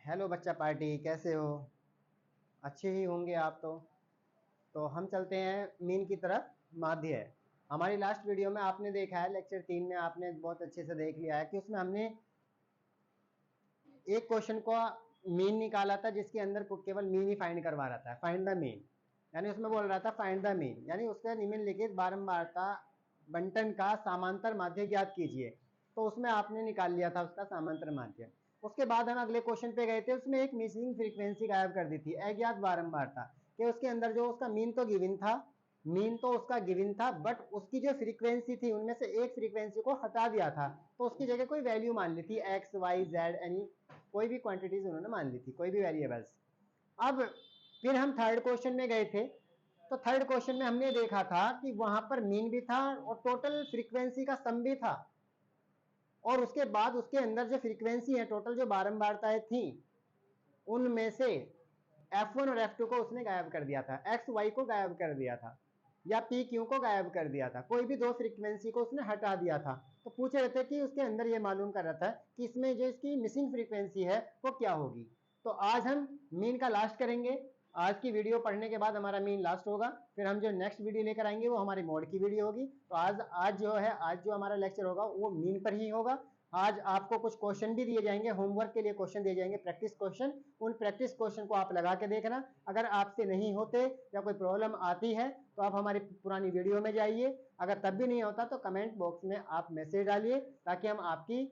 Hello बच्चा party, कैसे हो? अच्छे ही होंगे आप तो हम चलते हैं मीन की तरफ। माध्य है। हमारी लास्ट वीडियो में आपने देखा है, लेक्चर 3 में आपने बहुत अच्छे से देख लिया है कि उसमें हमने एक क्वेश्चन को मीन निकाला था, जिसके अंदर केवल मीन ही फाइंड करवा रहा था, फाइंड द मीन। यानी उसमें बोल रहा था फाइंड द मीन, यानी उसका निम्नलिखित बारंबारता बंटन का समांतर माध्य ज्ञात कीजिए। तो उसमें आपने निकाल लिया था उसका समांतर माध्य। उसके बाद हम अगले क्वेश्चन पे गए थे, उसमें एक मिसिंग फ्रीक्वेंसी गायब कर दी थी, अज्ञात बारंबारता कि उसके अंदर जो उसका मीन तो गिवन था, मीन तो उसका गिवन था, बट उसकी जो फ्रीक्वेंसी थी उनमें से एक फ्रीक्वेंसी को हटा दिया था, तो उसकी जगह कोई वैल्यू मान ली थी, एक्स वाई जेड, यानी कोई भी क्वांटिटीज उन्होंने मान ली थी, कोई भी वेरिएबल्स। अब फिर हम थर्ड क्वेश्चन में गए थे, तो थर्ड क्वेश्चन में हमने देखा था कि वहां पर मीन भी था और टोटल फ्रीक्वेंसी का सम भी था, और उसके बाद उसके अंदर जो फ्रीक्वेंसी है, टोटल जो बारंबारताएं थी, उनमें से F1 और F2 को उसने गायब कर दिया था, एक्स वाई को गायब कर दिया था, या पी क्यू को गायब कर दिया था, कोई भी दो फ्रीक्वेंसी को उसने हटा दिया था। तो पूछ रहे थे कि उसके अंदर ये मालूम कर रहा था कि इसमें जो इसकी मिसिंग फ्रीक्वेंसी है वो क्या होगी। तो आज हम मीन का लास्ट करेंगे। आज की वीडियो पढ़ने के बाद हमारा मीन लास्ट होगा, फिर हम जो नेक्स्ट वीडियो लेकर आएंगे वो हमारी मोड की वीडियो होगी। तो आज जो हमारा लेक्चर होगा वो मीन पर ही होगा। आज आपको कुछ क्वेश्चन भी दिए जाएंगे, होमवर्क के लिए क्वेश्चन दिए जाएंगे, प्रैक्टिस क्वेश्चन। उन प्रैक्टिस क्वेश्चन को आप लगा के देखना। अगर आपसे नहीं होते या कोई प्रॉब्लम आती है तो आप हमारी पुरानी वीडियो में जाइए, अगर तब भी नहीं होता तो कमेंट बॉक्स में आप मैसेज डालिए, ताकि हम आपकी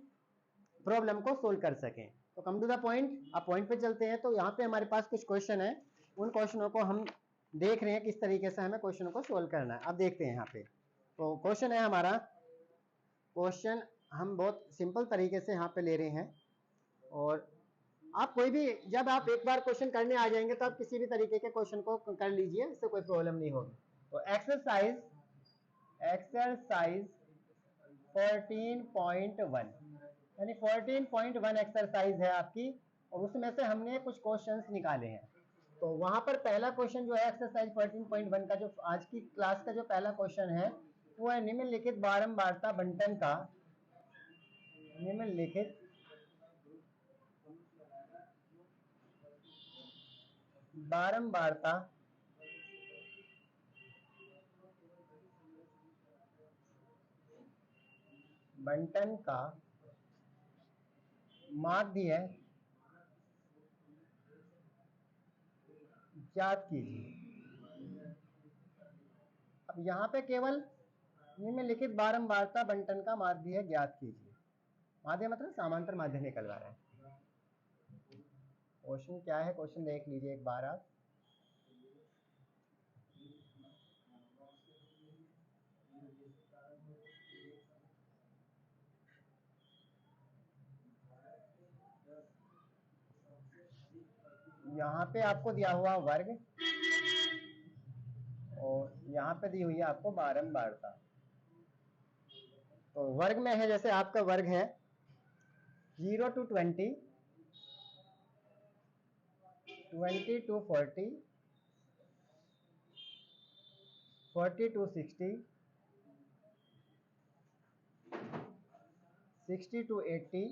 प्रॉब्लम को सोल्व कर सकें। तो कम टू द पॉइंट, आप पॉइंट पे चलते हैं। तो यहाँ पे हमारे पास कुछ क्वेश्चन है, उन क्वेश्चनों को हम देख रहे हैं किस तरीके से हमें क्वेश्चनों को सोल्व करना है। अब देखते हैं यहाँ पे। तो क्वेश्चन है हमारा, क्वेश्चन हम बहुत सिंपल तरीके से यहाँ पे ले रहे हैं, और आप कोई भी, जब आप एक बार क्वेश्चन करने आ जाएंगे तो आप किसी भी तरीके के क्वेश्चन को कर लीजिए, इससे कोई प्रॉब्लम नहीं होगी। तो एक्सरसाइज 14.1, यानी 14.1 एक्सरसाइज है आपकी, और उसमें से हमने कुछ क्वेश्चंस निकाले हैं। तो वहां पर पहला क्वेश्चन जो है एक्सरसाइज 14.1 का, जो आज की क्लास का जो पहला क्वेश्चन है, वो है निम्नलिखित बारंबारता बंटन का, निम्नलिखित बारंबारता बंटन का माध्य ज्ञात कीजिए। अब यहाँ पे केवल निम्नलिखित बारंबारता बंटन का माध्य ज्ञात कीजिए। माध्य मतलब समांतर माध्य निकलवा रहा है। क्वेश्चन क्या है, क्वेश्चन देख लीजिए एक बार आप। यहाँ पे आपको दिया हुआ वर्ग, और यहाँ पे दी हुई है आपको बारंबारता। तो वर्ग में है, जैसे आपका वर्ग है 0 to 20, 20 to 40, 40 to 60, 60 to 80,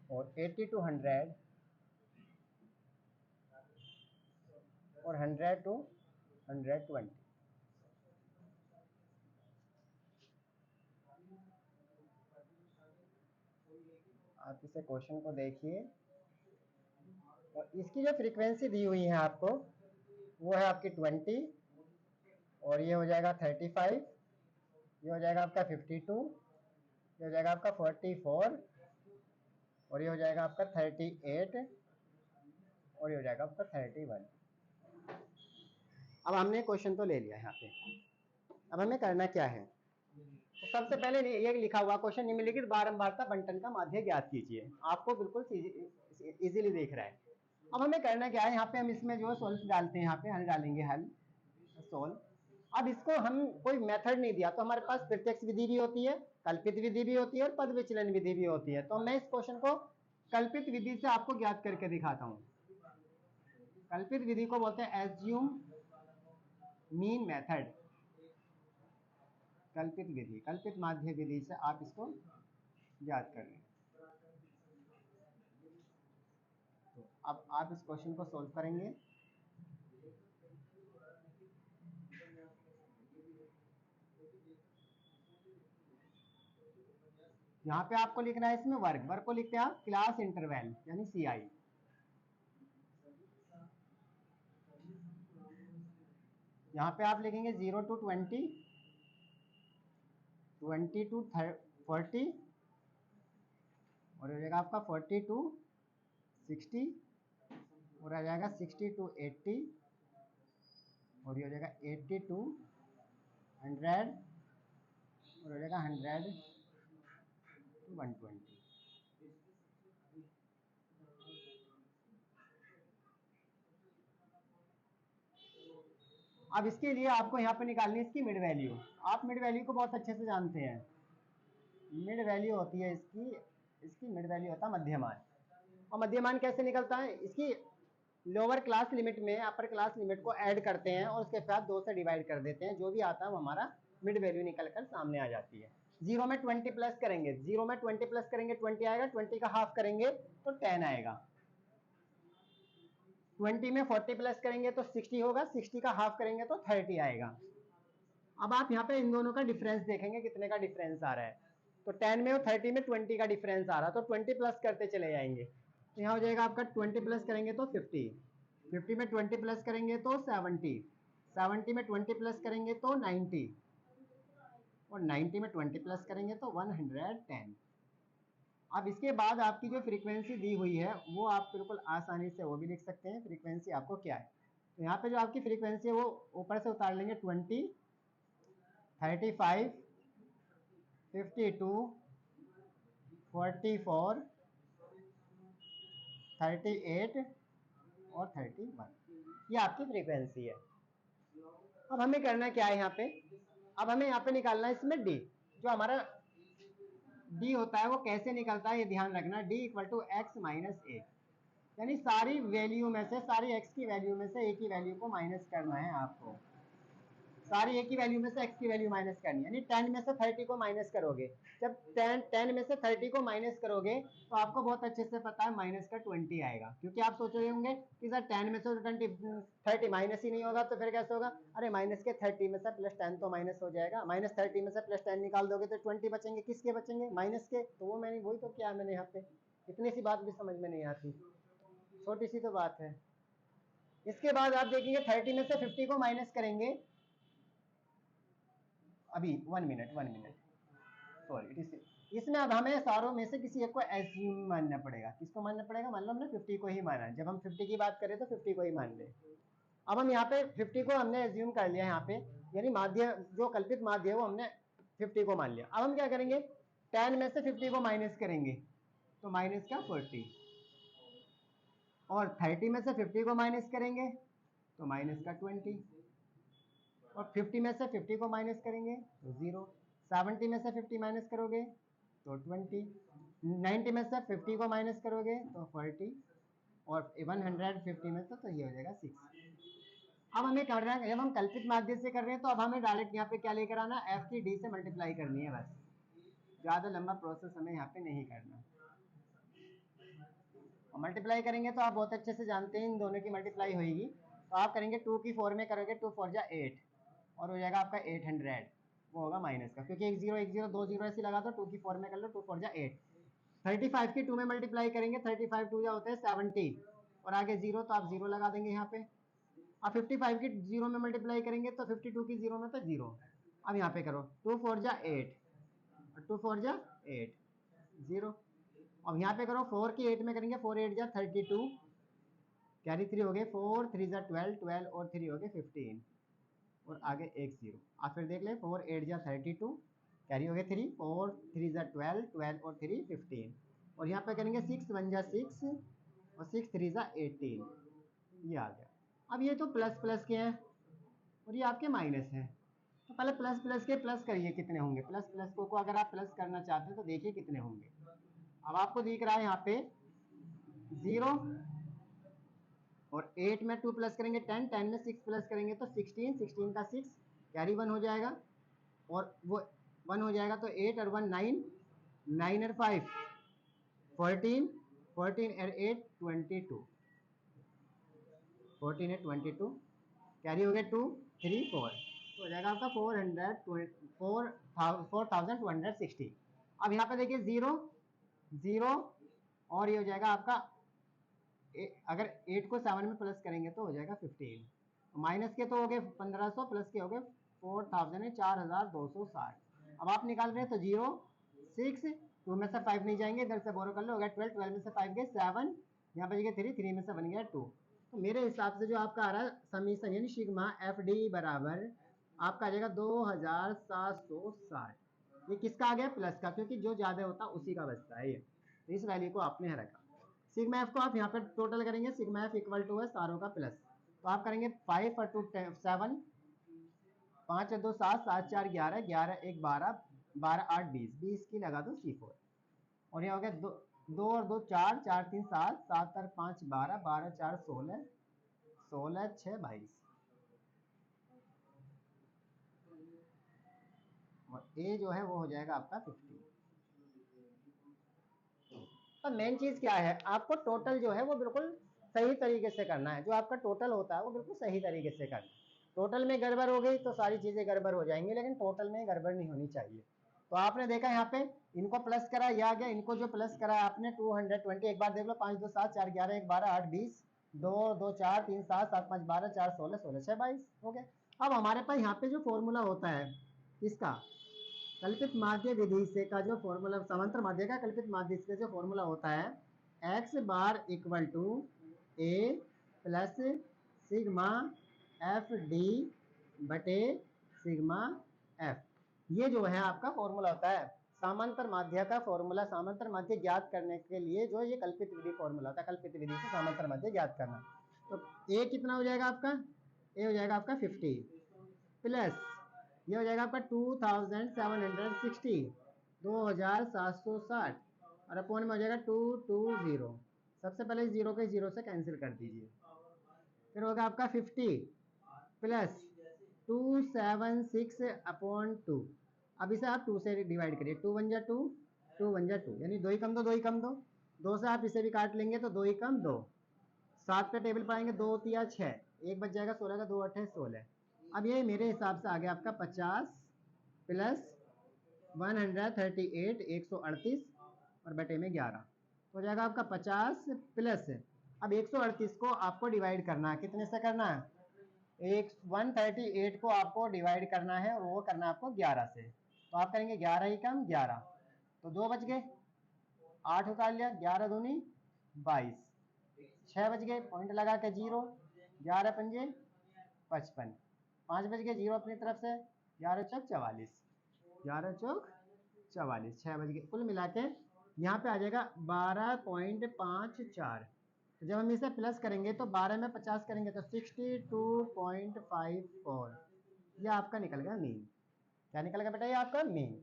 और 80 to 100, और 100 to 120। आप इसे क्वेश्चन को देखिए, और इसकी जो फ्रीक्वेंसी दी हुई है आपको, वो है आपकी 20, और ये हो जाएगा 35, ये हो जाएगा आपका 52, ये हो जाएगा आपका 44, और ये हो जाएगा आपका 38, और ये हो जाएगा आपका 31। अब हमने क्वेश्चन तो ले लिया है यहाँ पे। अब हमें करना क्या है, तो सबसे पहले ये लिखा हुआ क्वेश्चन, निम्नलिखित बारंबारता बंटन का माध्य ज्ञात कीजिए, आपको बिल्कुल इजीली देख रहा है। अब हमें करना क्या है, यहाँ पे हम इसमें जो सोल्व डालते हैं, यहाँ पे हल डालेंगे, हल सोल्व। अब इसको हम कोई मेथड नहीं दिया, तो हमारे पास प्रत्यक्ष विधि भी होती है, कल्पित विधि भी होती है, और पद विचलन विधि भी होती है। तो मैं इस क्वेश्चन को कल्पित विधि से आपको ज्ञात करके दिखाता हूं। कल्पित विधि को बोलते हैं एज्यूम मीन मेथड। कल्पित विधि, कल्पित माध्य विधि से आप इसको ज्ञात कर लें। अब आप इस क्वेश्चन को सोल्व करेंगे। यहाँ पे आपको लिखना है इसमें वर्ग को लिखते हैं आप क्लास इंटरवल यानी CI। यहाँ पे आप लिखेंगे 0 to 20, 20 to 40 और हो जाएगा आपका 40 to 60 और आ जाएगा 60 to 80 और ये हो जाएगा 80 to 100 और हो जाएगा 100 to 120। अब इसके लिए आपको यहाँ पे निकालनी है इसकी मिड वैल्यू। आप मिड वैल्यू को बहुत अच्छे से जानते हैं। मिड वैल्यू होती है इसकी मिड वैल्यू होता है मध्यमान। और मध्यमान कैसे निकलता है? इसकी लोअर क्लास लिमिट में अपर क्लास लिमिट को ऐड करते हैं और उसके साथ 2 से डिवाइड कर देते हैं। जो भी आता है वो हमारा मिड वैल्यू निकल कर सामने आ जाती है। 0 में 20 प्लस करेंगे, 0 में 20 प्लस करेंगे 20 आएगा, 20 का हाफ करेंगे तो 10 आएगा। 20 में 40 प्लस करेंगे तो 60 होगा, 60 का हाफ करेंगे तो 30 आएगा। अब आप यहाँ पे इन दोनों का डिफरेंस देखेंगे कितने का डिफरेंस आ रहा है। तो 10 में और 30 में 20 का डिफरेंस आ रहा है, तो 20 प्लस करते चले जाएंगे। तो यहाँ हो जाएगा आपका 20 प्लस करेंगे तो 50, 50 में 20 प्लस करेंगे तो 70, 70 में 20 प्लस करेंगे तो 90 और 90 में 20 प्लस करेंगे तो 110। अब इसके बाद आपकी जो फ्रीक्वेंसी दी हुई है वो आप बिल्कुल आसानी से वो भी लिख सकते हैं फ्रीक्वेंसी आपको क्या है। तो यहाँ पे जो आपकी फ्रीक्वेंसी है वो ऊपर से उतार लेंगे 20, 35, 52, 44, 38 और 31, ये आपकी फ्रीक्वेंसी है। अब हमें करना क्या है यहाँ पे? अब हमें यहाँ पे निकालना है इसमें डी। जो हमारा डी होता है वो कैसे निकलता है ये ध्यान रखना। D equal to X minus A, यानी सारी वैल्यू में से, सारी एक्स की वैल्यू में से ए की वैल्यू को माइनस करना है आपको। सारी ए की वैल्यू में से एक्स की वैल्यू माइनस करनी है, यानी 10 में से 30 को माइनस करोगे। जब 10 में से 30 को माइनस करोगे तो आपको बहुत अच्छे से पता है माइनस का 20 आएगा। क्योंकि आप सोच रहे होंगे कि सर 10 में से 30 माइनस ही नहीं होगा तो फिर कैसे होगा? अरे माइनस के 30 में से प्लस 10 तो माइनस हो जाएगा, माइनस 30 में से प्लस 10 निकाल दोगे तो 20 बचेंगे। किसके बचेंगे? माइनस के। तो वो मैंने वही तो किया मैंने यहाँ पे। इतनी सी बात भी समझ में नहीं आती, छोटी सी तो बात है। इसके बाद आप देखेंगे 30 में से 50 को माइनस करेंगे। अभी 1 मिनट सॉरी, इसमें अब हमें सारों में से किसी एक को एज्यूम मानना पड़ेगा। किसको मानना पड़ेगा? मान लो हमने 50 को ही माना। जब हम 50 की बात करें तो 50 को ही मान ले। अब हम यहाँ पे 50 को हमने एज्यूम कर लिया यहाँ पे, यानी माध्य जो कल्पित माध्य है वो हमने 50 को मान लिया। अब हम क्या करेंगे? 10 में से 50 को माइनस करेंगे तो माइनस का 40, और 30 में से 50 को माइनस करेंगे तो माइनस का 20, और 50 में से 50 को माइनस करेंगे तो 0, 70 में से 50 माइनस करोगे तो 20, 90 में से 50 को माइनस करोगे तो 40, और 150 में तो ये हो जाएगा 6। अब हमें करना है, जब हम कल्पित माध्य से कर रहे हैं तो अब हमें डायरेक्ट यहाँ पे क्या लेकर आना? f की d से मल्टीप्लाई करनी है बस। ज़्यादा लंबा प्रोसेस हमें यहाँ पे नहीं करना। और मल्टीप्लाई करेंगे तो आप बहुत अच्छे से जानते हैं इन दोनों की मल्टीप्लाई होगी। तो आप करेंगे 2 की 4 में करोगे, 2 4 जा 8 और हो जाएगा आपका 800, वो होगा माइनस का, क्योंकि 1 0 2 0 ऐसे लगा दो। 2 की 4 में कर लो, 2 4 जा 8। 35 की 2 में मल्टीप्लाई करेंगे, 35 2 जा होते हैं 70 और आगे 0 तो आप 0 लगा देंगे यहाँ पे। अब 55 की 0 में मल्टीप्लाई करेंगे तो 52 की 0 में तो 0। अब यहाँ पे करो 2 4 जा 8 और 2 4 जा 8 0। अब यहाँ पे करो 4 की 8 में करेंगे, 4 8 जा 32, कैरी 3 हो गए, 4 3 जा 12, 12 और 3 हो गए 15 और आगे एक 0। आप फिर देख ले, 4 8 जा 32, कैरी हो गए 3, 4 3 जा 12, 12 और 3 15, और यहाँ पे करेंगे 6 1 जा 6 और 6 3 जा 18, ये आ गया। अब ये तो प्लस प्लस के हैं और ये आपके माइनस हैं, तो पहले प्लस प्लस के प्लस करिए कितने होंगे। प्लस प्लस को अगर आप प्लस करना चाहते हैं तो देखिए कितने होंगे। अब आपको दिख रहा है यहाँ पे 0 और 8 में 2 प्लस करेंगे 10, 10 में 6 प्लस करेंगे तो 16, 16 का 6 कैरी 1 हो जाएगा, और वो 1 हो जाएगा तो 8 और 1 9, 9 और 5 14, 14 और 8 22, 14 है 22, कैरी हो गया 2 3 4, तो हो जाएगा आपका 4260। अब यहाँ पे देखिए 0 0 और ये हो जाएगा आपका अगर 8 को 7 में प्लस करेंगे तो हो जाएगा 15, माइनस के तो हो गए 1500, प्लस के हो गए 4000 4260। अब आप निकाल रहे हैं तो 0 6, 2 में से 5 नहीं जाएंगे, इधर से बोरो कर लो, हो गया 12, 12 में से 5 गए 7, यहाँ पर 3, 3 में से बन गया 2। तो मेरे हिसाब से जो आपका आ रहा है समीशन यानी सिग्मा एफ डी बराबर आपका आ जाएगा 2760। ये किसका आ गया? प्लस का, क्योंकि जो ज्यादा होता है उसी का बचता है ये, तो इस वैल्यू को आपने यहाँ रखा। सिग्मा एफ को आप यहाँ पर टोटल करेंगे, सिग्मा एफ इक्वल टू है सारों का प्लस, तो आप करेंगे 5 और 2 7, 5 और 2 7, 7 4 11, 11 1 12, 12 8 20, 20 की लगा दो C4, और यहाँ हो गया 2 और 2 4, 4 3 7, 7 और 5 12, 12 4 16, 16 6 22, और ए जो है वो हो जाएगा आपका 50। तो मेन चीज क्या है, आपको टोटल जो है वो बिल्कुल सही तरीके से करना है, जो आपका टोटल होता है वो बिल्कुल सही तरीके से करना है। टोटल में गड़बड़ हो गई तो सारी चीजें गड़बड़ हो जाएंगी, लेकिन टोटल में गड़बड़ नहीं होनी चाहिए। तो आपने देखा यहाँ पे इनको प्लस करा, ये आ गया, इनको जो प्लस करा आपने 220, एक बार देख लो, 5 2 7 4 11 1 12 8 20, 2 2 4 3 7 7 5 12 4 16 16 6 22 हो गया। अब हमारे पास यहाँ पे जो फॉर्मूला होता है इसका कल्पित माध्य विधि से का जो फॉर्मूला, समांतर माध्य का कल्पित माध्य से जो फॉर्मूला होता है x bar equal to a plus sigma F D बटे सिग्मा एफ, ये जो है आपका फॉर्मूला होता है समांतर माध्य का फॉर्मूला। समांतर माध्य ज्ञात करने के लिए जो ये कल्पित विधि फॉर्मूला होता है, कल्पित विधि से समांतर माध्य ज्ञात करना। तो a कितना हो जाएगा आपका? a हो जाएगा आपका 50 प्लस ये हो जाएगा आपका 2760, 2760, और अपोन में हो जाएगा 220। सबसे पहले जीरो के जीरो से कैंसिल कर दीजिए, फिर होगा आपका 50 प्लस 276 अपॉन 2। अब इसे आप 2 से डिवाइड करिए, 2 1 जा 2, 2 1 जा 2, यानी 2 ही कम 2, 2 ही कम 2, 2 से आप इसे भी काट लेंगे तो 2 ही कम 2, 7 पे टेबल पाएंगे 2 3 6, एक बच जाएगा 16 का, 2 8 16। अब ये मेरे हिसाब से आ गया आपका 50 प्लस 138 138 और बटे में 11, तो हो जाएगा आपका 50 प्लस, अब 138 को आपको डिवाइड करना है, कितने से करना है? 138 को आपको डिवाइड करना है, और वो करना है आपको 11 से, तो आप करेंगे 11 ही कम 11, तो 2 बच गए, 8 उतार लिया, 11 दूनी 22, 6 बच गए, पॉइंट लगा के 0, 11 पंजे 55, 5 बज गए, 0 अपनी तरफ से, 11 चौक 44, 11 चौक 44, 6 बज गए, कुल मिला के यहाँ पे आ जाएगा 12.54। तो जब हम इसे प्लस करेंगे तो 12 में 50 करेंगे तो 62.54, ये आपका निकल गया मीन। क्या निकल गया बेटा? ये आपका मीन।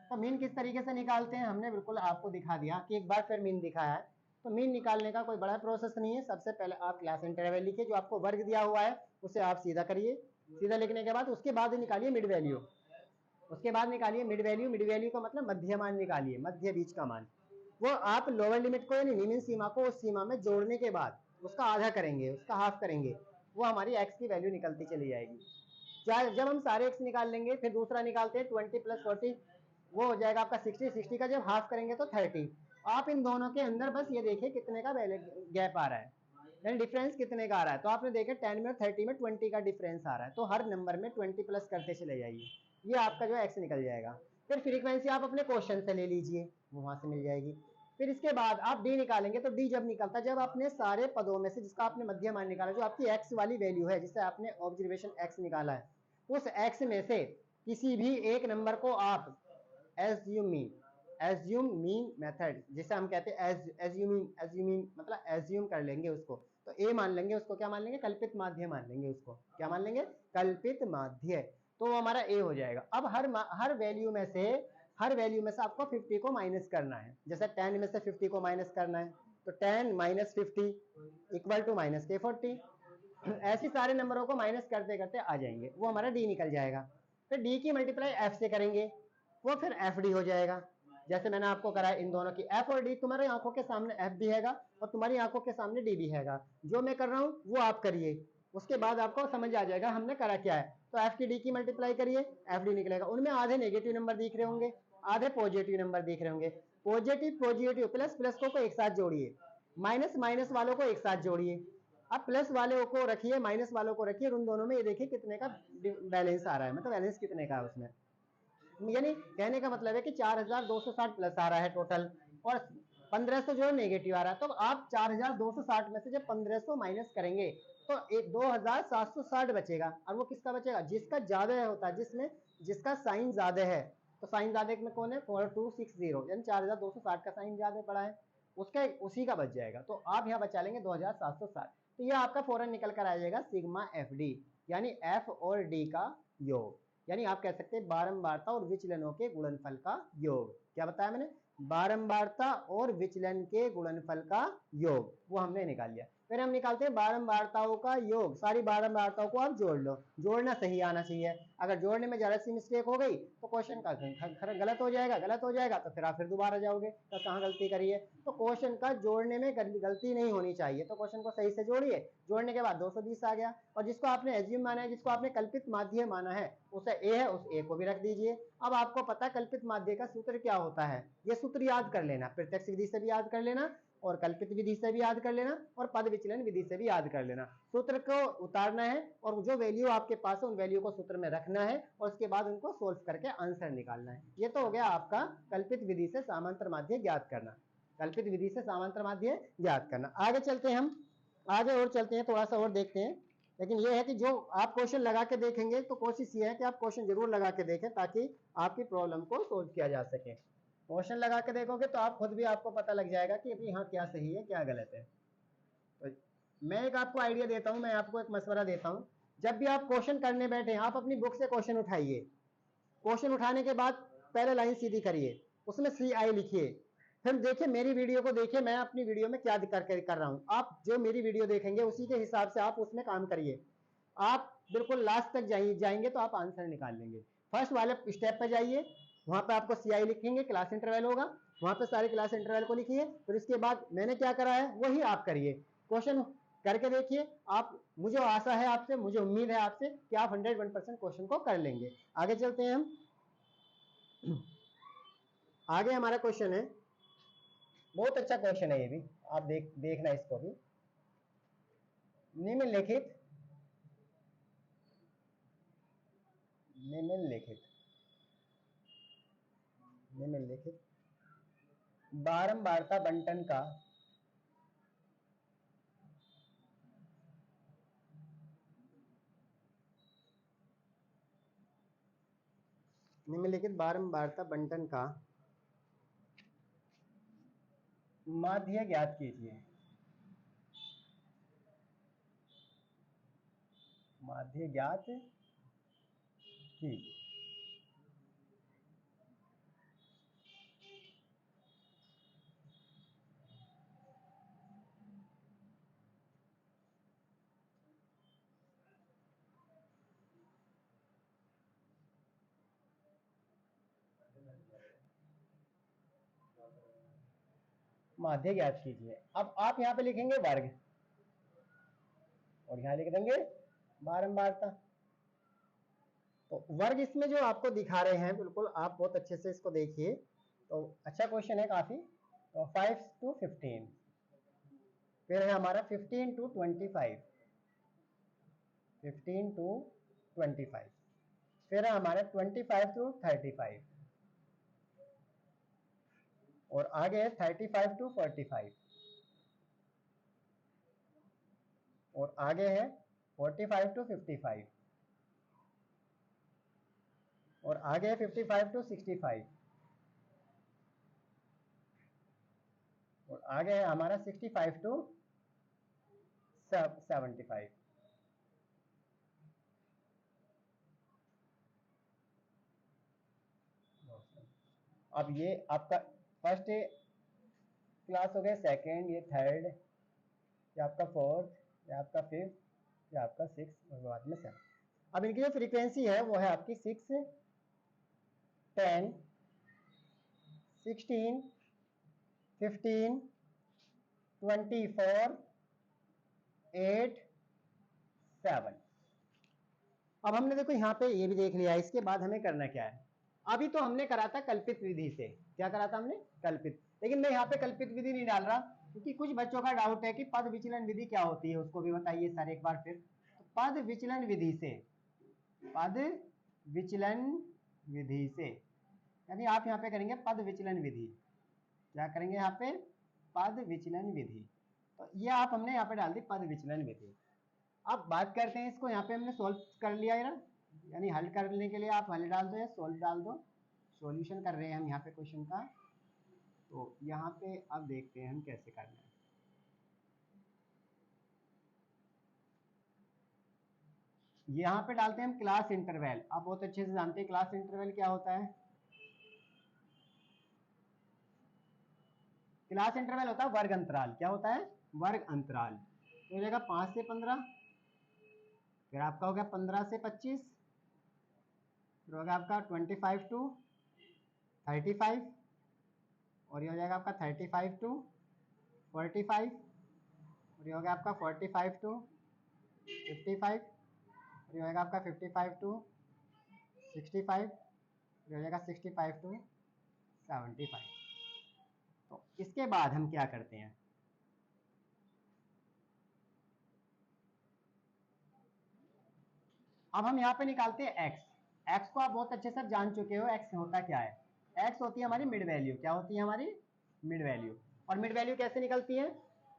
तो मीन किस तरीके से निकालते हैं हमने बिल्कुल आपको दिखा दिया कि एक बार फिर मीन दिखाया है। तो मीन निकालने का कोई बड़ा प्रोसेस नहीं है, सबसे पहले आप क्लास इंटरवल लिखिए, जो आपको वर्ग दिया हुआ है उसे आप सीधा करिए, सीधा लिखने के बाद उसके बाद निकालिए मिड वैल्यू, उसके बाद निकालिए मिड वैल्यू, मिड वैल्यू का मतलब मध्य मान निकालिए, मध्य बीच का मान, वो आप लोअर लिमिट को यानी निम्न सीमा को उस सीमा में जोड़ने के बाद उसका आधा करेंगे, उसका हाफ करेंगे, वो हमारी x की वैल्यू निकलती चली जाएगी। जब हम सारे x निकाल लेंगे फिर दूसरा निकालते हैं 20 प्लस 40, वो हो जाएगा आपका 60, 60 का जब हाफ करेंगे तो 30। आप इन दोनों के अंदर बस ये देखिए कितने का गैप आ रहा है, यानी डिफरेंस कितने का आ रहा है। तो आपने देखा 10 में और 30 में 20 का डिफरेंस आ रहा है, तो हर नंबर में 20 प्लस करते चले जाइए, ये आपका जो x निकल जाएगा। फिर फ्रीक्वेंसी आप अपने क्वेश्चन से ले लीजिए, वो वहां से मिल जाएगी। फिर इसके बाद आप d निकालेंगे, तो d जब निकलता है जब आपने सारे पदों में से जिसका आपने मध्य मान निकाला, जो आपकी x वाली वैल्यू है जिसे आपने ऑब्जर्वेशन x निकाला है, उस x में से किसी भी एक नंबर को आप एज्यूम मीन मेथड, जिसे हम कहते हैं एज्यूमिंग मतलब एज्यूम कर लेंगे उसको, तो a मान लेंगे उसको, क्या मान लेंगे? कल्पित माध्य मान लेंगे उसको, क्या मान लेंगे? कल्पित माध्य, तो वो हमारा a हो जाएगा। अब हर वैल्यू में से आपको 50 को माइनस करना है, जैसे 10 में से 50 को माइनस करना है, तो 10 माइनस 50 इक्वल टू माइनस के 40, ऐसे सारे नंबरों को माइनस करते करते आ जाएंगे, वो हमारा d निकल जाएगा। फिर d की मल्टीप्लाई f से करेंगे, वो फिर एफ डी हो जाएगा, जैसे मैंने आपको कराया इन दोनों की, एफ और डी तुम्हारी आंखों के सामने एफ भी हैगा और तुम्हारी आंखों के सामने डी भी हैगा, जो मैं कर रहा हूं वो आप करिए, उसके बाद आपको समझ आ जाएगा हमने करा क्या है। तो एफ की डी की मल्टीप्लाई करिए, एफ डी निकलेगा। उनमें आधे नेगेटिव नंबर दिख रहे होंगे, आधे पॉजिटिव नंबर दिख रहे होंगे। पॉजिटिव पॉजिटिव प्लस प्लस को एक साथ जोड़िए, माइनस माइनस वालों को एक साथ जोड़िए। अब प्लस वाले को रखिए, माइनस वालों को रखिए, उन दोनों में ये देखिए कितने का बैलेंस आ रहा है, मतलब बैलेंस कितने का है उसमें। यानी कहने का मतलब है कि 4260 प्लस आ रहा है टोटल, और 1500 जो नेगेटिव आ रहा है। तो आप 4260 में से जब 1500 माइनस करेंगे तो एक 2760 बचेगा। और वो किसका बचेगा? जिसका ज्यादा होता है, जिसमें जिसका साइन ज्यादा है। तो साइन ज्यादा में कौन है? 4260, यानी 4260 का साइन ज्यादा पड़ा है, उसका उसी का बच जाएगा। तो आप यहाँ बचा लेंगे 2760। तो ये आपका फौरन निकल कर आ जाएगा सिग्मा एफ डी, यानी एफ और डी का योग। यानी आप कह सकते हैं बारंबारता और विचलनों के गुणनफल का योग। क्या बताया मैंने? बारंबारता और विचलन के गुणनफल का योग, वो हमने निकाल लिया। फिर हम निकालते हैं बारंबारताओं का योग। सारी बारंबारताओं को आप जोड़ लो, जोड़ना सही आना चाहिए। अगर जोड़ने में जरा सी मिस्टेक हो गई तो क्वेश्चन का गलत हो जाएगा, गलत हो जाएगा तो फिर आप फिर दोबारा जाओगे तो कहाँ गलती करिए। तो क्वेश्चन का जोड़ने में गलती नहीं होनी चाहिए। तो क्वेश्चन को सही से जोड़िए, जोड़ने के बाद 220 आ गया। और जिसको आपने एज्यूम माना है, जिसको आपने कल्पित माध्य माना है, उसे ए है, उस ए को भी रख दीजिए। अब आपको पता है कल्पित माध्य का सूत्र क्या होता है, ये सूत्र याद कर लेना, प्रत्यक्ष विधि से भी याद कर लेना और कल्पित विधि से भी याद कर लेना और पद विचलन विधि से भी याद कर लेना। सूत्र को उतारना है और जो वैल्यू आपके पास है उन वैल्यू को सूत्र में रखना है और उसके बाद उनको सोल्व करके आंसर निकालना है। ये तो हो गया आपका कल्पित विधि से समांतर माध्य ज्ञात करना, कल्पित विधि से समांतर माध्य ज्ञात करना। आगे चलते हैं, हम आगे और चलते हैं, थोड़ा सा और देखते हैं। लेकिन यह है कि जो आप क्वेश्चन लगा के देखेंगे तो कोशिश ये है कि आप क्वेश्चन जरूर लगा के देखें ताकि आपकी प्रॉब्लम को सोल्व किया जा सके। क्वेश्चन लगा के देखोगे तो आप खुद भी, आपको पता लग जाएगा कि अभी हाँ क्या सही है क्या गलत है। तो मैं एक आपको आइडिया देता हूं, मैं आपको एक मशवरा देता हूं। जब भी आप क्वेश्चन करने बैठे, आप अपनी बुक से क्वेश्चन उठाइए। क्वेश्चन उठाने के बाद पहले लाइन सीधी करिए, उसमें सी आई लिखिए। फिर देखिए मेरी वीडियो को देखिए, मैं अपनी वीडियो में क्या कर रहा हूं। आप जो मेरी वीडियो देखेंगे उसी के हिसाब से आप उसमें काम करिए। आप बिल्कुल लास्ट तक जाएंगे तो आप आंसर निकाल लेंगे। फर्स्ट वाले स्टेप पे जाइए, वहां पे आपको सीआई लिखेंगे, क्लास इंटरवल होगा, वहां पे सारे क्लास इंटरवल को लिखिए। फिर इसके बाद मैंने क्या करा है वही आप करिए, क्वेश्चन करके देखिए। आप, मुझे आशा है आपसे, मुझे उम्मीद है आपसे कि आप 101% क्वेश्चन को कर लेंगे। आगे चलते हैं हम। आगे हमारा क्वेश्चन है, बहुत अच्छा क्वेश्चन है ये भी, आप देखना इसको भी। निम्नलिखित निम्नलिखित निम्नलिखित बारंबारता बंटन का निम्नलिखित बारंबारता बंटन का माध्य ज्ञात कीजिए। माध्य ज्ञात कीजिए। माध्य ज्ञात कीजिए। अब आप यहाँ पे लिखेंगे वर्ग और यहाँ लिख देंगे बारंबारता। तो वर्ग इसमें जो आपको दिखा रहे हैं, बिल्कुल आप बहुत अच्छे से इसको देखिए। तो अच्छा क्वेश्चन है काफी। तो 5 to 15, फिर है हमारा 15 to 25, 15 to 25, फिर है हमारा 25 to 35, और आगे है 35 to 45, और आगे है 45 to 55, और आगे है 55 to 65, और आगे है हमारा 65 to 75। अब ये आपका फर्स्ट क्लास हो गया, सेकेंड, ये थर्ड, ये आपका फोर्थ, ये आपका फिफ्थ, ये आपका सिक्स, और बाद में 7। अब इनकी जो फ्रीक्वेंसी है वो है आपकी 6, 10, 16, 15, 24, 8, 7। अब हमने देखो यहाँ पे ये भी देख लिया है, इसके बाद हमें करना क्या है। अभी तो हमने करा था कल्पित विधि से, क्या करा था हमने, कल्पित। लेकिन मैं यहाँ पे कल्पित विधि नहीं डाल रहा, क्योंकि कुछ बच्चों का डाउट है कि पद विचलन विधि क्या होती है, उसको भी बताइए सर एक बार फिर। तो पद विचलन विधि से, पद विचलन विधि से, यानी आप यहाँ पे करेंगे पद विचलन विधि। क्या करेंगे यहाँ पे, पद विचलन विधि। तो ये आप हमने यहाँ पे डाल दी पद विचलन विधि। अब बात करते हैं इसको, यहाँ पे हमने सोल्व कर लिया है ना, यानी हल करने के लिए आप हल डाल दो या सोल्व डाल दो, सॉल्यूशन कर रहे हैं हम यहाँ पे क्वेश्चन का। तो यहाँ पे अब देखते हैं हम कैसे करना है। यहाँ पे डालते हैं हम क्लास इंटरवल। आप बहुत अच्छे से जानते हैं क्लास इंटरवल क्या होता है। क्लास इंटरवल होता है वर्ग अंतराल। क्या होता है, वर्ग अंतराल। तो हो जाएगा 5 से 15, फिर आपका हो गया 15 से 25, फिर हो गया आपका 25 टू 35, और ये हो जाएगा आपका 35 टू 45, और ये हो गया आपका 45 टू 55, और ये हो जाएगा आपका 55 टू 65, ये हो जाएगा 65 टू 75। तो इसके बाद हम क्या करते हैं, अब हम यहाँ पे निकालते हैं x। x को आप बहुत अच्छे से जान चुके हो, x होता क्या है, x होती है हमारी मिड वैल्यू। क्या होती है हमारी, मिड वैल्यू। और मिड वैल्यू कैसे निकलती है,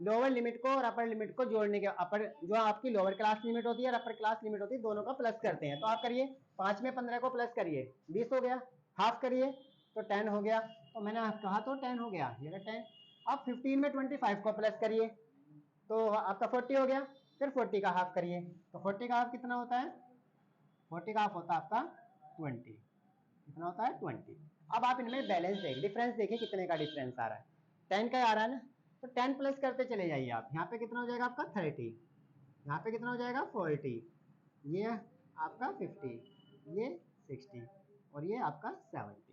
लोअर लिमिट को और अपर लिमिट को जोड़ने के, अपर जो आपकी लोअर क्लास लिमिट होती है और अपर क्लास लिमिट होती है, दोनों का प्लस करते हैं। तो आप करिए 5 में 15 को प्लस करिए, 20 हो गया, हाफ करिए तो 10 हो गया। तो मैंने कहा तो 10 हो गया, ये 10। अब 15 में 25 को प्लस करिए तो आपका 40 हो गया, फिर 40 का हाफ करिए तो 40 का हाफ कितना होता है, 40 का हाफ होता है आपका 20। कितना होता है, 20। अब आप इनमें बैलेंस देखिए, डिफरेंस देखिए कितने का डिफरेंस आ रहा है, 10 का आ रहा है ना। तो 10 प्लस करते चले जाइए आप, यहाँ पे कितना हो जाएगा आपका 30, यहाँ पे कितना हो जाएगा 40, ये आपका 50, ये 60, और ये आपका 70।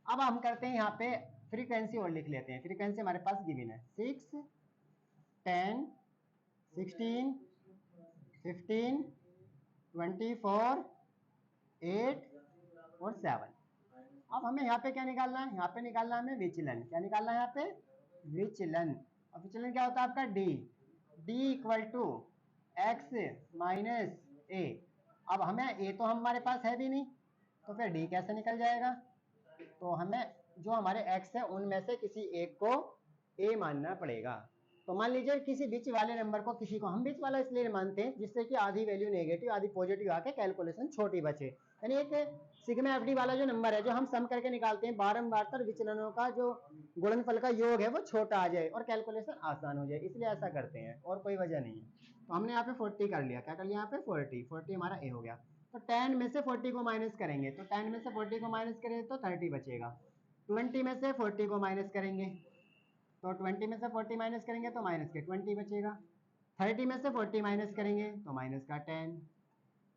अब हम करते हैं यहाँ पे फ्रीक्वेंसी और लिख लेते हैं। फ्रीक्वेंसी हमारे पास गिवन है 6, 10, 16, 15, 24, 8 और 7। अब हमें यहाँ पे क्या निकालना है, यहाँ पे निकालना है हमें विचलन। क्या निकालना है यहाँ पे, विचलन। और विचलन क्या होता है आपका d, d equal to x minus a। अब हमें a तो हमारे पास है भी नहीं, तो फिर d कैसे निकल जाएगा। तो हमें जो हमारे x है उनमें से किसी एक को a मानना पड़ेगा। तो मान लीजिए किसी बीच वाले नंबर को, किसी को हम बीच वाला इसलिए मानते हैं जिससे कि आधी वैल्यू नेगेटिव आधी पॉजिटिव आके कैलकुलेशन छोटी बचे। यानी एक सिग्मा एफडी वाला जो नंबर है जो हम सम करके निकालते हैं बारंबार, तर विचलनों का जो गुणनफल का योग है वो छोटा आ जाए और कैलकुलेशन आसान हो जाए, इसलिए ऐसा करते हैं, और कोई वजह नहीं है। तो हमने यहाँ पे 40 कर लिया। क्या कर लिया यहाँ पे 40 हमारा ए हो गया। तो 10 में से 40 को माइनस करेंगे, तो 10 में से 40 को माइनस करेंगे तो 30 बचेगा। 20 में से 40 को माइनस करेंगे तो 20 में से 40 माइनस करेंगे तो माइनस के 20 बचेगा। 30 में से 40 माइनस करेंगे तो माइनस का 10,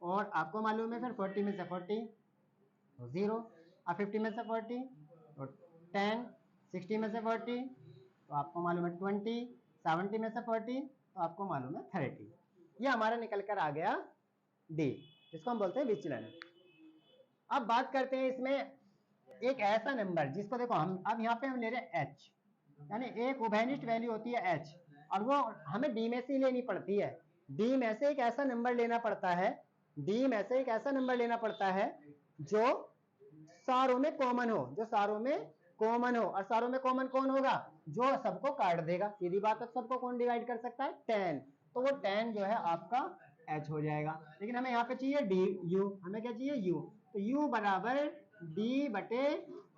और आपको मालूम है फिर 40 में से 40 तो 0, अब 50 में से 40 तो 10, 60 में से 40 तो आपको मालूम है 20, 70 में से 40 तो आपको मालूम है 30। ये हमारा निकल कर आ गया डी, जिसको हम बोलते हैं विचलन। अब बात करते हैं इसमें एक ऐसा नंबर जिसको देखो हम अब यहाँ पे हम ले रहे हैं एच, यानी एक उभयनिष्ठ वैल्यू होती है एच, और वो हमें डी में से लेनी पड़ती है। डी में से एक ऐसा नंबर लेना पड़ता है, डी में से एक ऐसा नंबर लेना पड़ता है जो सारों में कॉमन हो, जो सारों में कॉमन हो। और सारों में कॉमन कौन होगा, जो सबको काट देगा। सीधी बात है, सबको कौन डिवाइड कर सकता है, 10। तो वो 10 जो है आपका एच हो जाएगा। लेकिन हमें यहाँ पे चाहिए डी यू, हमें क्या चाहिए यू। तो यू बराबर डी बटे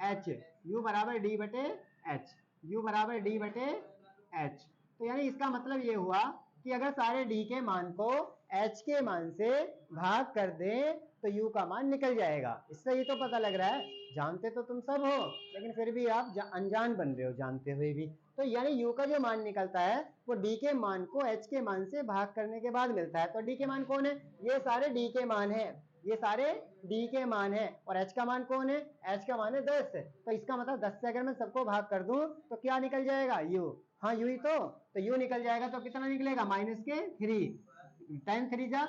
एच, यू बराबर डी बटे एच, यू बराबर डी बटे एच। तो यानी इसका मतलब ये हुआ कि अगर सारे डी के मान को एच के मान से भाग कर दें तो यू का मान निकल जाएगा। इससे ये तो पता लग रहा है, जानते तो तुम सब हो लेकिन फिर भी आप अनजान बन रहे हो जानते हुए भी। तो यानी यू का जो मान निकलता है वो डी के मान को एच के मान से भाग करने के बाद मिलता है। तो डी के मान कौन है, ये सारे डी के मान है, ये सारे डी के मान है। और एच का मान कौन है, एच का मान है 10। तो इसका मतलब 10 से अगर मैं सबको भाग कर दूं तो क्या निकल जाएगा, यू। हाँ यू ही तो यू निकल जाएगा। तो कितना निकलेगा, -3। 10 3 जा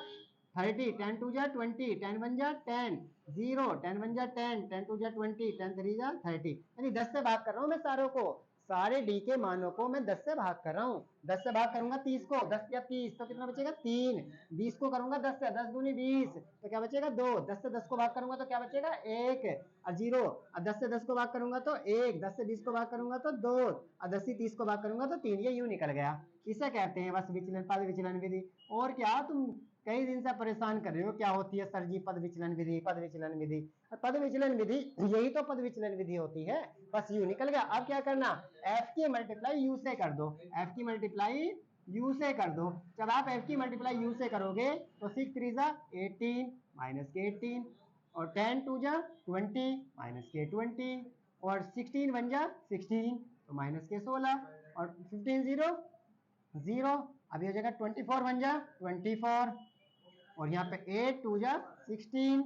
30, 10 2 जा 20, 10 1 जा 10, 0, 10 1 जा 10, 10 2 जा 20, 10 3 जा 30, यानी 10 से भाग कर रहा हूं मैं सारों को, सारे डी के मानों को मैं 10 से भाग कर रहा हूं। 10 से भाग करूंगा 30 को, 10 या 30 तो कितना बचेगा 3। 20 को करूंगा 10 से, 10 दूनी 20 तो क्या बचेगा 2। 10 से 10 को भाग करूंगा तो क्या बचेगा 1 और 0। और 10 से 10 को भाग करूंगा तो 1, 10 से 20 को भाग करूंगा तो 2 और 10 से 30 को भाग करूंगा तो 3। ये यूं निकल गया। इसे कहते हैं बस विचलन, पद विचलन विधि। और क्या तुम कई दिन से परेशान कर रहे हो क्या होती है सर जी पद विचलन विधि, पद विचलन विधि। पद विचलन विधि यही तो पद विचलन विधि होती है, बस यू निकल गया। अब क्या करना, एफ की मल्टीप्लाई यू से कर दो, एफ की मल्टीप्लाई यू से कर दो। जब आप एफ की मल्टीप्लाई यू से करोगे तो 6 3 जा 18 माइनस के 18 और 10 2 जा 20 माइनस के 20 और 16 1 जा 16 तो माइनस के 16 और 15 0 0। अभी हो जाएगा 24 1 जा 24 और यहाँ पे 8 2 जा 16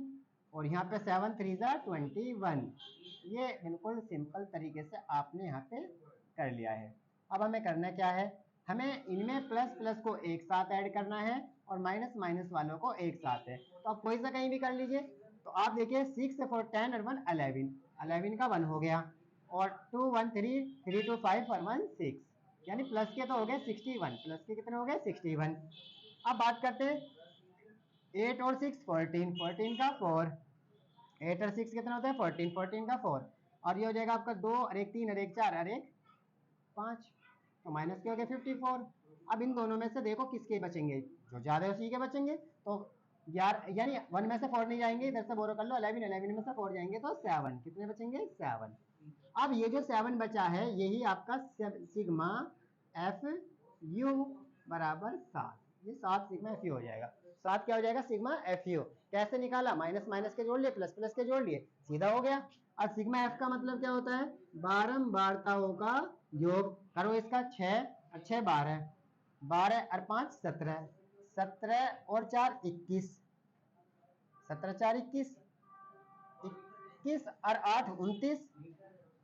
और यहाँ पे 7 3 जा 21। ये बिल्कुल सिंपल तरीके से आपने यहाँ पे कर लिया है। अब हमें करना क्या है, हमें इनमें प्लस प्लस को एक साथ ऐड करना है और माइनस माइनस वालों को एक साथ है। तो आप कोई सा कहीं भी कर लीजिए। तो आप देखिए 6 4 10 और 1 11, 11 का 1 हो गया और 2 1 3 3 2 5 और 1 6, यानी प्लस के तो हो गए 61, प्लस के कितने हो गए 61। अब बात करते हैं 8 और 6 14, 14 का 4, 8 और 6 कितना होता है 14, 14 का 4 और ये हो जाएगा आपका 2 और 1 3 और 1 4 और 1 5 तो माइनस के हो गए 54। अब इन दोनों में से देखो किसके बचेंगे, जो ज्यादा है उसी के बचेंगे। तो यार यानी 1 में से 4 नहीं जाएंगे, इधर से बोरो कर लो 11, 11 में से 4 जाएंगे तो 7, कितने बचेंगे 7। अब ये जो 7 बचा है यही आपका सिग्मा एफ यू बराबर 7, ये 7 सिग्मा एफ यू हो जाएगा। 7 क्या हो जाएगा सिग्मा एफ यू। कैसे निकाला, माइनस माइनस के जोड़ लिए, प्लस प्लस के जोड़ लिए, सीधा हो गया। अब सिग्मा एफ का मतलब क्या होता है, बारंबारताओं का योग। करो इसका 6 और 6 12, 12 और 5 17, 17 और 4 21, 17 4 21, 21 और 8 29,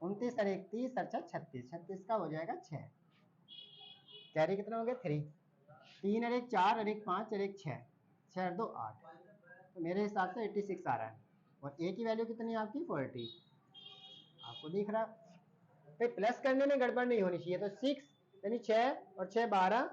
29 और 1 30 और 6 36, 36 का हो जाएगा 6। कैरी कितना हो गया 3, 3 और 1 4 और 1 5 और 1 6, 6 और 2 8, तो मेरे हिसाब से 86 आ रहा है। और ए की वैल्यू कितनी है आपकी 40, आपको दिख रहा है। प्लस करने में गड़बड़ नहीं होनी चाहिए। तो 6 यानी 6 और 6 12,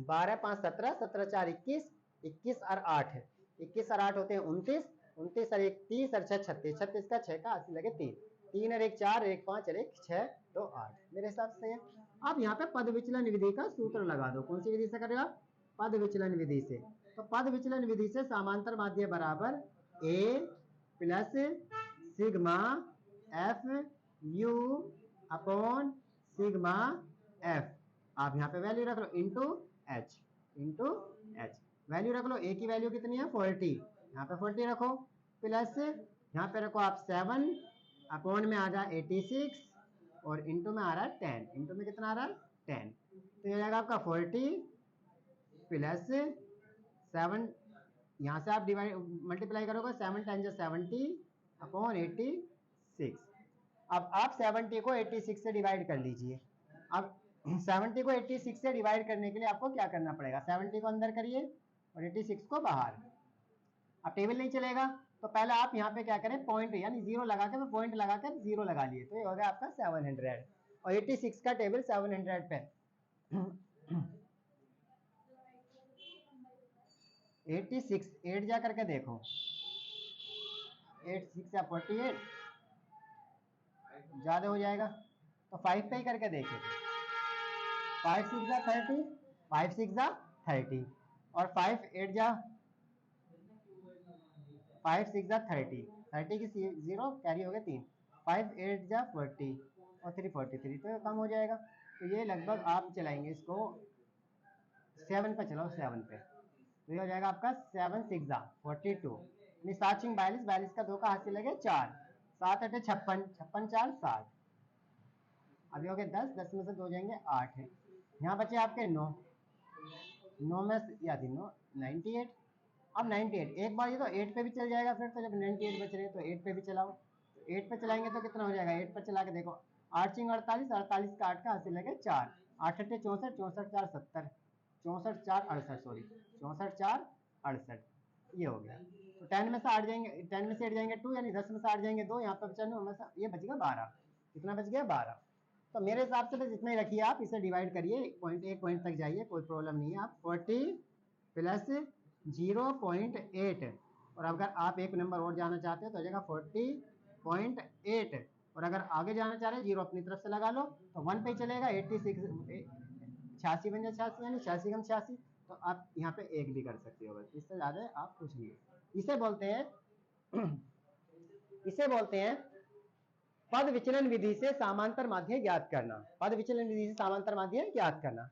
12 5 17, 17 4 21, 21 और 8 है, 21 और 8 होते हैं 29, 29 और 1 30 और 6 36, 36 का 6 का 80 लगे 3, 3 और 1 4, 1 5 और 1 6 2 8, मेरे हिसाब से है। अब यहाँ पे पद विचलन विधि का सूत्र लगा दो। कौन सी विधि से करेगा, पद विचलन विधि से। तो पद विचलन विधि से समांतर माध्य बराबर A plus sigma F U upon sigma F. आप यहाँ पे वैल्यू रख लो इंटू एच, वैल्यू रख लो। ए की वैल्यू कितनी है 40, यहाँ पे 40 रखो, प्लस यहाँ पे रखो आप 7, अपॉन में आ रहा है 86 और इंटू में आ रहा है 10, इंटू में कितना आ रहा है 10, तो ये जाएगा आपका 40 प्लस 7, यहाँ से आप डिवाइड मल्टीप्लाई करोगे 7 टाइम्स 70 अपॉन 86। अब आप 70 को 86 से डिवाइड कर लीजिए। अब 70 को 86 से डिवाइड करने के लिए आपको क्या करना पड़ेगा, 70 को अंदर करिए और 86 को बाहर। अब टेबल नहीं चलेगा तो पहले आप यहाँ पे क्या करें, पॉइंट यानी जीरो लगा के, पॉइंट लगा कर जीरो लगा लिए, तो ये हो गया आपका 700 और 86 का टेबल 700 पे 86 8 जा करके देखो, 8 6 या 48 ज्यादा हो जाएगा तो 5 पे ही करके देखिए। 5 6 जा 30, 5 6 जा 30 और 5 8 जा 5 6 जा 30, 30 की 0 कैरी हो गए 3, 5 8 जा 40 और 3 43, तो कम हो जाएगा। तो ये लगभग आप चलाएंगे इसको 7 पे, चलाओ 7 पे, तो ये हो जाएगा आपका 7 6 जा 42, यानी 7 6 42, 42 का 2 का हाथ से लगे 4, 7 8 56, 56 4 60, अभी हो गए 10, 10 में से 2 जाएंगे 8 है, यहाँ बचे आपके 9, 9 में याद 9 98। अब 98 एक बार ये तो 8 पे भी चल जाएगा, फिर तो जब 98 बच रहे हैं तो 8 पे भी चलाओ, 8 पे चलाएंगे तो कितना हो जाएगा, 8 पे चला के देखो 8 6 48, 48 का 8 का हासिल लगे 4, 8 8 64, 64 4 70, 64 4 68, सॉरी 64 4 68, ये हो गया। तो 10 में से 8 जाएंगे, 10 में से 8 जाएंगे 2, यानी 10 में से 8 जाएंगे 2, यहाँ पे बचा 9 में से ये बच गया 12। कितना बच गया? 12। तो मेरे हिसाब से बस इतना ही रखिए, आप इसे डिवाइड करिए, एक पॉइंट तक जाइए, कोई प्रॉब्लम नहीं है। आप 40 प्लस 0.8, और अगर आप एक नंबर और जाना चाहते हो तो हो जाएगा 40.8, और अगर आगे जाना चाह रहे हैं जीरो अपनी तरफ से लगा लो तो 1 पे चलेगा, 86 86 बन जाए 86, यानी 86 कम 86, तो आप यहाँ पे एक भी कर सकते हो, बस इससे ज्यादा आप कुछ नहीं। इसे बोलते हैं पद विचलन विधि से समांतर माध्य ज्ञात करना। पद विचलन विधि से समांतर माध्य ज्ञात करना।